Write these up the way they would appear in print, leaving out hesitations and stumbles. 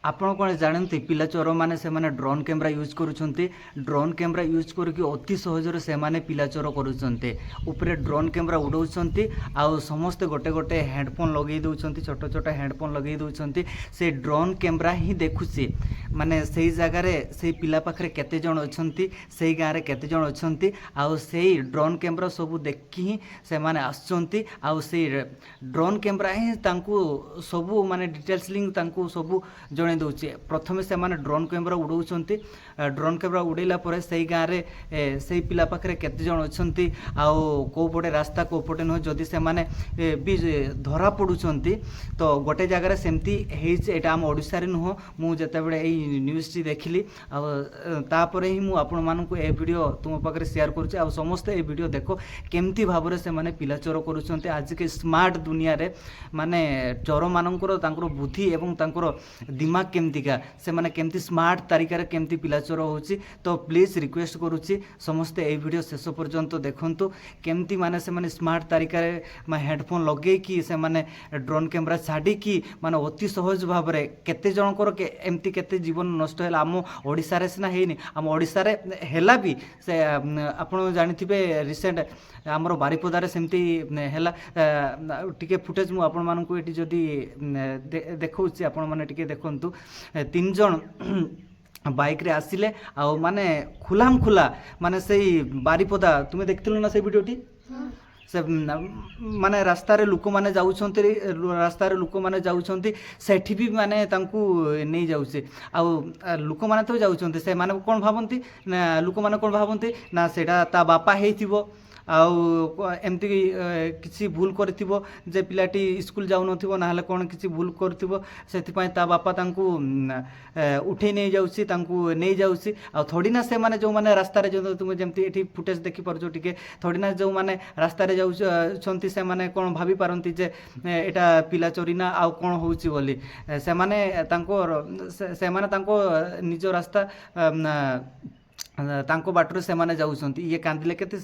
ଆପଣ କ'ଣ ଜାଣନ୍ତି ପିଲା ଚୋରମାନେ ସେମାନେ ଡ୍ରୋନ୍ କ୍ୟାମେରା ୟୁଜ୍ କରୁଛନ୍ତି। ଡ୍ରୋନ୍ କ୍ୟାମେରା ୟୁଜ୍ କରିକି ଅତି ସହଜରେ ସେମାନେ ପିଲା ଚୋର କରୁଛନ୍ତି। ଉପରେ ଡ୍ରୋନ୍ କ୍ୟାମେରା ଉଡ଼ାଉଛନ୍ତି ଆଉ ସମସ୍ତେ ଗୋଟେ ଗୋଟେ ହେଡ଼ଫୋନ୍ ଲଗାଇ ଦେଉଛନ୍ତି, ଛୋଟ ଛୋଟ ହେଡ଼ଫୋନ୍ ଲଗାଇ ଦେଉଛନ୍ତି। ସେ ଡ୍ରୋନ୍ କ୍ୟାମେରା ହିଁ ଦେଖୁଛି ମାନେ ସେଇ ଜାଗାରେ ସେଇ ପିଲା ପାଖରେ କେତେ ଜଣ ଅଛନ୍ତି, ସେଇ ଗାଁରେ କେତେ ଜଣ ଅଛନ୍ତି, ଆଉ ସେଇ ଡ୍ରୋନ୍ କ୍ୟାମେରା ସବୁ ଦେଖି ହିଁ ସେମାନେ ଆସୁଛନ୍ତି। ଆଉ ସେଇ ଡ୍ରୋନ୍ କ୍ୟାମେରା ହିଁ ତାଙ୍କୁ ସବୁ ମାନେ ଡିଟେଲ୍ସ ଲିଙ୍କ୍ ତାଙ୍କୁ ସବୁ ଜଣାଇ ଦେଉଛି। ପ୍ରଥମେ ସେମାନେ ଡ୍ରୋନ୍ କ୍ୟାମେରା ଉଡ଼ାଉଛନ୍ତି, ଡ୍ରୋନ୍ କ୍ୟାମେରା ଉଡ଼ାଇଲା ପରେ ସେଇ ଗାଁରେ ସେଇ ପିଲା ପାଖରେ କେତେ ଜଣ ଅଛନ୍ତି ଆଉ କେଉଁ ପଟେ ରାସ୍ତା କେଉଁ ପଟେ ନୁହେଁ, ଯଦି ସେମାନେ ବି ଧରା ପଡ଼ୁଛନ୍ତି ତ ଗୋଟେ ଜାଗାରେ ସେମିତି ହେଇଛି। ଏଇଟା ଆମ ଓଡ଼ିଶାରେ ନୁହଁ, ମୁଁ ଯେତେବେଳେ ଏଇ ନ୍ୟୁଜ୍ଟି ଦେଖିଲି ଆଉ ତାପରେ ହିଁ ମୁଁ ଆପଣମାନଙ୍କୁ ଏ ଭିଡ଼ିଓ ତୁମ ପାଖରେ ସେୟାର କରୁଛି। ଆଉ ସମସ୍ତେ ଏ ଭିଡ଼ିଓ ଦେଖ କେମିତି ଭାବରେ ସେମାନେ ପିଲା ଚୋର କରୁଛନ୍ତି। ଆଜିକି ସ୍ମାର୍ଟ ଦୁନିଆରେ ମାନେ ଚୋରମାନଙ୍କର ତାଙ୍କର ବୁଦ୍ଧି ଏବଂ ତାଙ୍କର ଦିମାଗ କେମିତିକା, ସେମାନେ କେମିତି ସ୍ମାର୍ଟ ତାରିକାରେ କେମିତି ପିଲା ଚୋର ହେଉଛି। ତ ପ୍ଲିଜ୍ ରିକ୍ୱେଷ୍ଟ କରୁଛି ସମସ୍ତେ এই ଭିଡ଼ିଓ ଶେଷ ପର୍ଯ୍ୟନ୍ତ ଦେଖନ୍ତୁ କେମିତି ମାନେ ସେମାନେ ସ୍ମାର୍ଟ ତାରିକାରେ ହେଡ଼ଫୋନ୍ ଲଗେଇକି ସେମାନେ ଡ୍ରୋନ୍ କ୍ୟାମେରା ଛାଡ଼ିକି ମାନେ ଅତି ସହଜ ଭାବରେ କେତେ ଜଣଙ୍କର ଏମିତି କେତେ ଜୀବନ ନଷ୍ଟ ହେଲା। ଆମ ଓଡ଼ିଶାରେ ସିନା ହେଇନି, ଆମ ଓଡ଼ିଶାରେ ହେଲା ବି ସେ ଆପଣ ଜାଣିଥିବେ ରିସେଣ୍ଟ ଆମର ବାରିପଦାରେ ସେମିତି ହେଲା। ଟିକେ ଫୁଟେଜ୍ ମୁଁ ଆପଣମାନଙ୍କୁ ଏଠି ଯଦି ଦେଖାଉଛି ଆପଣମାନେ ଟିକେ ଦେଖନ୍ତୁ। 3 ଜଣ ବାଇକ୍ରେ ଆସିଲେ ଆଉ ମାନେ ଖୁଲାମ ଖୁଲା ମାନେ ସେଇ ବାରିପଦା, ତୁମେ ଦେଖିଥିଲ ନା ସେଇ ଭିଡ଼ିଓଟି? ସେ ମାନେ ରାସ୍ତାରେ ଲୋକମାନେ ଯାଉଛନ୍ତି ସେଠି ବି ମାନେ ତାଙ୍କୁ ନେଇଯାଉଛି। ଆଉ ଲୋକମାନେ ତ ଯାଉଛନ୍ତି, ସେମାନେ କ'ଣ ଭାବନ୍ତି ନା ଲୋକମାନେ କ'ଣ ଭାବନ୍ତି ନା ସେଇଟା ତା ବାପା ହେଇଥିବ ଆଉ ଏମିତି କିଛି ଭୁଲ କରିଥିବ ଯେ ପିଲାଟି ସ୍କୁଲ ଯାଉନଥିବ, ନହେଲେ କ'ଣ କିଛି ଭୁଲ କରିଥିବ, ସେଥିପାଇଁ ତା ବାପା ତାଙ୍କୁ ଉଠେଇ ନେଇଯାଉଛି, ତାଙ୍କୁ ନେଇଯାଉଛି। ଆଉ ଥୋଡ଼ିନା ସେମାନେ ଯେଉଁମାନେ ରାସ୍ତାରେ ତୁମେ ଯେମିତି ଏଠି ଫୁଟେଜ୍ ଦେଖିପାରୁଛ ଟିକେ, ଥୋଡ଼ିନା ଯେଉଁମାନେ ରାସ୍ତାରେ ଯାଉଛନ୍ତି ସେମାନେ କ'ଣ ଭାବିପାରନ୍ତି ଯେ ଏଇଟା ପିଲା ଚୋରି ନା ଆଉ କ'ଣ ହେଉଛି ବୋଲି। ସେମାନେ ତାଙ୍କ ନିଜ ରାସ୍ତା ତାଙ୍କ ବାଟରେ ସେମାନେ ଯାଉଛନ୍ତି। ଇଏ କାନ୍ଦିଲେ କେତେ,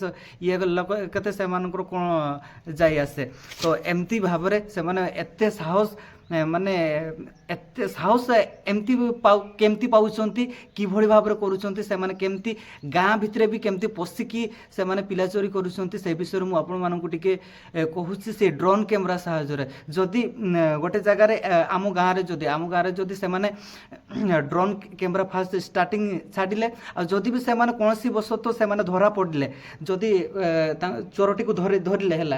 ଇଏ ଲୋକ କେତେ, ସେମାନଙ୍କର କ'ଣ ଯାଇ ଆସେ। ତ ଏମିତି ଭାବରେ ସେମାନେ ଏତେ ସାହସ ମାନେ ଏତେ ସାହସ ଏମିତି କେମିତି ପାଉଛନ୍ତି, କିଭଳି ଭାବରେ କରୁଛନ୍ତି, ସେମାନେ କେମିତି ଗାଁ ଭିତରେ ବି କେମିତି ପଶିକି ସେମାନେ ପିଲା ଚୋରି କରୁଛନ୍ତି, ସେ ବିଷୟରେ ମୁଁ ଆପଣମାନଙ୍କୁ ଟିକେ କହୁଛି। ସେ ଡ୍ରୋନ୍ କ୍ୟାମେରା ସାହାଯ୍ୟରେ ଯଦି ଗୋଟେ ଜାଗାରେ ଆମ ଗାଁରେ ଯଦି ସେମାନେ ଡ୍ରୋନ୍ କ୍ୟାମେରା ଫାଷ୍ଟ ଷ୍ଟାର୍ଟିଂ ଛାଡ଼ିଲେ, ଆଉ ଯଦି ବି ସେମାନେ କୌଣସି ବଶତଃ ସେମାନେ ଧରା ପଡ଼ିଲେ, ଯଦି ଚୋରଟିକୁ ଧରିଲେ ହେଲା,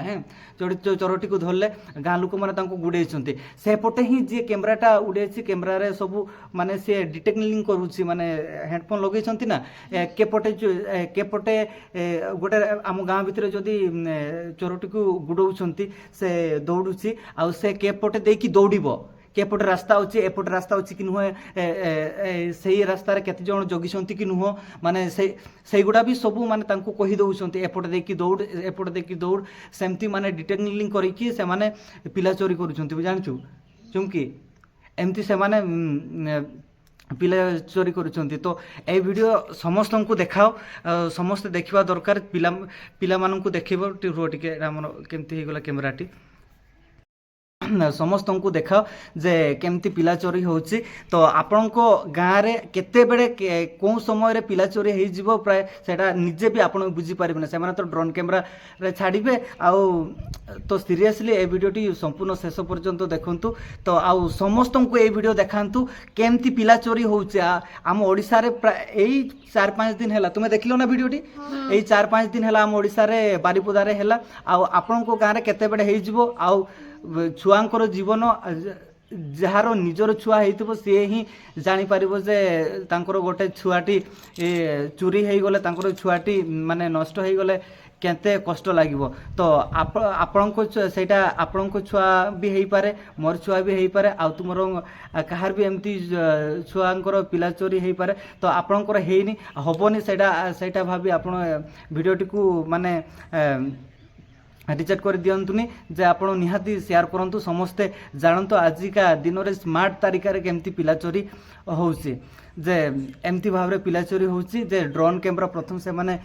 ଚୋରଟିକୁ ଧରିଲେ, ଗାଁ ଲୋକମାନେ ତାଙ୍କୁ ଗୁଡ଼େଇଛନ୍ତି, ସେପଟେ ହିଁ ଯିଏ କ୍ୟାମେରାଟା ଉଡ଼େଇଛି କ୍ୟାମେରାରେ ସବୁ ମାନେ ସିଏ ଡିଟେକ୍ଟିଂ କରୁଛି, ମାନେ ହେଡ଼ଫୋନ୍ ଲଗେଇଛନ୍ତି ନା, କେପଟେ ଗୋଟେ ଆମ ଗାଁ ଭିତରେ ଯଦି ଚୋରଟିକୁ ଗୁଡ଼ଉଛନ୍ତି ସେ ଦୌଡ଼ୁଛି, ଆଉ ସେ କେପଟେ ଦେଇକି ଦୌଡ଼ିବ, କେପଟେ ରାସ୍ତା ଅଛି, ଏପଟେ ରାସ୍ତା ଅଛି କି ନୁହେଁ, ସେଇ ରାସ୍ତାରେ କେତେ ଜଣ ଜଗିଛନ୍ତି କି ନୁହଁ, ମାନେ ସେଇଗୁଡ଼ା ବି ସବୁ ମାନେ ତାଙ୍କୁ କହି ଦେଉଛନ୍ତି, ଏପଟେ ଦେଇକି ଦୌଡ଼, ସେମିତି ମାନେ ଡିଟେକ୍ଟିଂ କରିକି ସେମାନେ ପିଲା ଚୋରି କରୁଛନ୍ତି। ଜାଣିଛୁ ଚୁମ୍କି, ଏମିତି ସେମାନେ ପିଲା ଚୋରି କରୁଛନ୍ତି। ତ এই ଭିଡ଼ିଓ ସମସ୍ତଙ୍କୁ ଦେଖାଅ, ସମସ୍ତେ ଦେଖିବା ଦରକାର, ପିଲାମାନଙ୍କୁ ଦେଖେଇବ। ଟିକେ ଆମର କେମିତି ହେଇଗଲା କ୍ୟାମେରାଟି, ସମସ୍ତଙ୍କୁ ଦେଖାଅ ଯେ କେମିତି ପିଲା ଚୋରି ହେଉଛି। ତ ଆପଣଙ୍କ ଗାଁରେ କେତେବେଳେ କେଉଁ ସମୟରେ ପିଲା ଚୋରି ହେଇଯିବ ପ୍ରାୟ ସେଇଟା ନିଜେ ବି ଆପଣ ବୁଝିପାରିବେନି। ସେମାନେ ତ ଡ୍ରୋନ୍ କ୍ୟାମେରାରେ ଛାଡ଼ିବେ। ଆଉ ତ ସିରିୟସଲି এই ଭିଡ଼ିଓଟି ସମ୍ପୂର୍ଣ୍ଣ ଶେଷ ପର୍ଯ୍ୟନ୍ତ ଦେଖନ୍ତୁ। ତ ଆଉ ସମସ୍ତଙ୍କୁ এই ଭିଡ଼ିଓ ଦେଖାନ୍ତୁ କେମିତି ପିଲା ଚୋରି ହେଉଛି ଆମ ଓଡ଼ିଶାରେ। ପ୍ରାୟ ଏଇ 4-5 ଦିନ ହେଲା, ତୁମେ ଦେଖିଲ ନା ଭିଡ଼ିଓଟି? ଏଇ 4-5 ଦିନ ହେଲା ଆମ ଓଡ଼ିଶାରେ ବାରିପଦାରେ ହେଲା। ଆଉ ଆପଣଙ୍କ ଗାଁରେ କେତେବେଳେ ହେଇଯିବ। ଆଉ ଛୁଆଙ୍କର ଜୀବନ, ଯାହାର ନିଜର ଛୁଆ ହେଇଥିବ ସିଏ ହିଁ ଜାଣିପାରିବ ଯେ ତାଙ୍କର ଗୋଟେ ଛୁଆଟି ଚୋରି ହେଇଗଲେ, ତାଙ୍କର ଛୁଆଟି ମାନେ ନଷ୍ଟ ହେଇଗଲେ କେତେ କଷ୍ଟ ଲାଗିବ। ତ ସେଇଟା ଆପଣଙ୍କ ଛୁଆ ବି ହେଇପାରେ, ମୋର ଛୁଆ ବି ହେଇପାରେ, ଆଉ ତୁମର କାହାର ବି ଏମିତି ଛୁଆଙ୍କର ପିଲା ଚୋରି ହେଇପାରେ। ତ ଆପଣଙ୍କର ହେଇନି, ହେବନି, ସେଇଟା ଭାବି ଆପଣ ଭିଡ଼ିଓଟିକୁ ମାନେ रिचेक्ट कर दिंतुनि जे आपण निहाती शेयर करंतु समस्ते जानतु आजिका दिन में स्मार्ट तरीका रे केमती पिला चोरी होउछि जे एमती भाव पिला चोरी होउछि जे ड्रोन कैमरा प्रथम से माने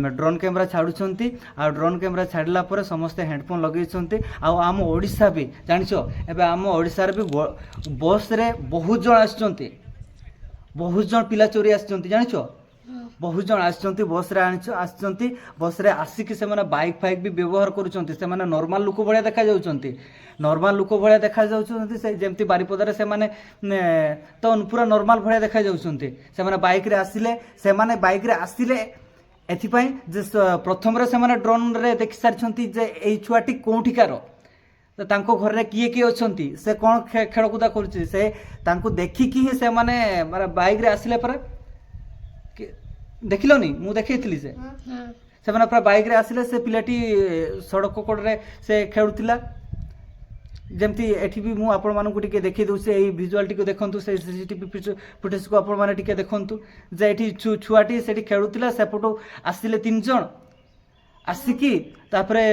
ड्रोन कैमरा छाड़ुछंती आ ड्रोन कैमरा छाड़ला पर समस्ते हेडफोन लगेइछंती आ आम ओडिशा भी जानिछो एबे आम ओडिशा रे भी बस रे बहुत जण आछंती बहुत जण पिला चोरी आछंती जानिछो बहुत जन आसचंती बस रे आसचंती बस रे आसिकी से माने बाइक फाइक भी व्यवहार करूचंती से माने नॉर्मल लोक भलिया देखा जाउचंती नॉर्मल लोक भलिया देखा जाउचंती से जेमती बारिपदा रे से माने तो पूरा नॉर्मल भलिया देखा जाउचंती से माने बाइक रे आसिले एथि पई जे प्रथम रे से माने ड्रोन रे देखि सारचंती जे एई छुआटी कोठिकार तो तांको घर रे किए किए अछंती से कोन खेलकुदा करूची से तांको देखि कि से माने बाइक रे आसिले पर देखिलनी मु देखैथिली से माने पूरा बाइक रे आसिले से पिलाटी सड़क कोड़े से खेलुथिला जेमती एठी भी मु आपण मानकु टिके देखै दउ से एई विजुअल टिके देखंतु से सीसीटीवी फुटेज को आपण माने टिके देखंतु जे एठी छुआटी सेठी खेलुथिला से फोटो आसिले तीन जण आसिकी तापरे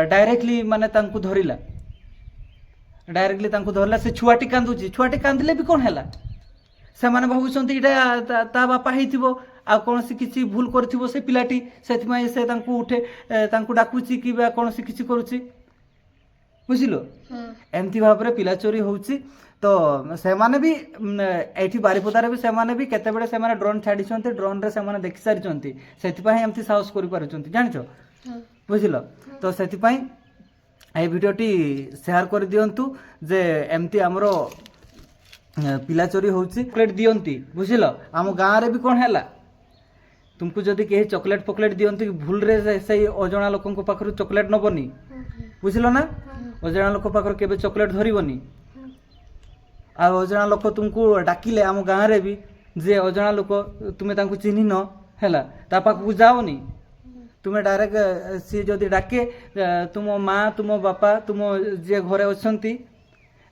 डायरेक्टली माने तांकु धरिला से छुआटी कांदिले भी कोन हैला से माने भाबुचंती इटा ता बापा हेतिबो आ कोनसी किछि भूल करथिबो से पिलाटी सेथिमाई से तांकु उठे तांकु डाकुची कि बा कोनसी किछि करूची बुझिलो एमती भाबरे पिला चोरी होउची तो से माने भी एठी बारिपदारे भी से माने भी केते बेले से माने ड्रोन छाडी छन्ते ड्रोन रे से माने देखि सारि छन्ती सेथिपाई एमती साहस करि पारु छन्ती जानिछो बुझिलो तो सेथिपाई ए वीडियोटी शेयर कर दियंतु जे एमती हमरो पिला चोरी होउची चॉकलेट दियंती बुझिलो हम गां रे भी कोन हैला तुमको जदि कहीं चॉकलेट पॉकलेट दियंती भूल रे से अजणा लोकन को पाखरु चॉकलेट नबनी बुझिलो ना अजणा लोक पाखरु केबे चॉकलेट धरिबनी आ अजणा लोक तुमको डाकिले हम गां रे भी जे अजणा लोक तुमे तांको चिन्हि न हैला ता पाखु जाओनी तुमे डायरेक्ट सी जदि डाके तुम माँ तुम बापा तुम जे घरे अछंती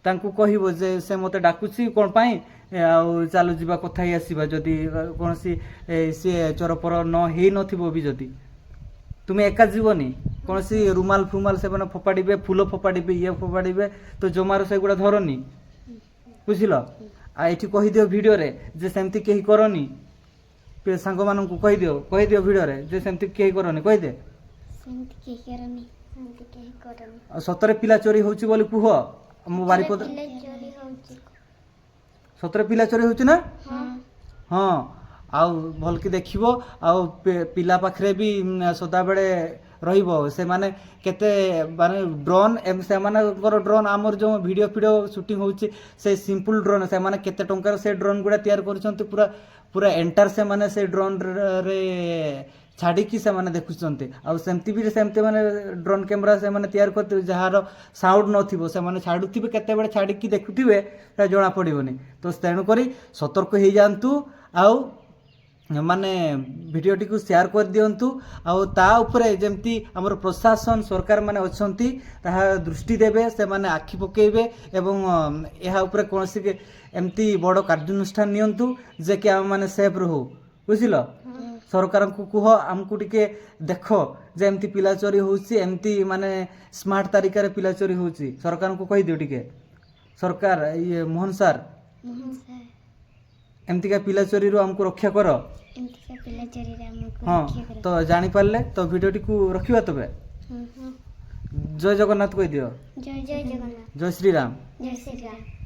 तांको कहिबो जे से मते डाकुची कोन पाई आउ चालू जीवा कथा ही आसीबा जदि कोनसी से चोरपर न हेई नथिबो भी जदि तुमे एका जीवनी कोनसी रुमाल फुमाल से बना फोपाड़ीबे फूल फोपाड़ीबे ये फोपाड़ीबे तो जमार से गुडा धरनी बुझिलो आ एठी कहि दियो वीडियो रे जे सेमती केही करनी पे सांग मानन को कहि दियो वीडियो रे जे सेमती केही करनी कहि दे सेमती केही करनी सतरे पिला चोरी होउची बोली कुह मो बारिपद सतरे पिला चोरी होउची ना हाँ आउ भल की देखिबो आउ पिला पाखरे भी सदा बेले रहिबो से माने केते माने ड्रोन एम से माने ड्रोन हमर जो वीडियो शूटिंग होउची से सिंपल ड्रोन से माने केते टंकार से ड्रोन गुडा तैयार करछंती पूरा एंटर से माने से ड्रोन रे छाड़ी की से माने देखुचंती आ सेमती भी सेमती माने ड्रोन कैमरा से माने तैयार करते जहार साउंड नथिबो से माने छाडुथिबे केते बेले छाड़ी की देखुथिबे ता जणा पड़िबोनी तो तेणु करी सतर्क हो जांतु आउ माने वीडियोटी को शेयर कर दियंतु आउ ता ऊपरे जेमती हमर प्रशासन सरकार माने अछंती ताहा दृष्टि देबे से माने आखि पकेइबे एवं एहा ऊपरे कोनसी के एमती बड़ कार्यानुष्ठान नियंतु जे कि हम माने सेफ रहू बुझिलो सरकार को कुह आमको टिके देख जे एमती पिला चोरी होउची एमती माने स्मार्ट तरीका रे पिला चोरी होउची सरकार को कहि दियो टिके सरकार ये मोहन सर एमती का पिला चोरी रो हमको रक्षा करो एमती का पिला चोरी रे हमको हाँ रक्षा करो तो जानी पारले तो वीडियोटी को रखिबा तबे जय जगन्नाथ कहि दियो जय जगन्नाथ जय श्री राम जय श्री राम।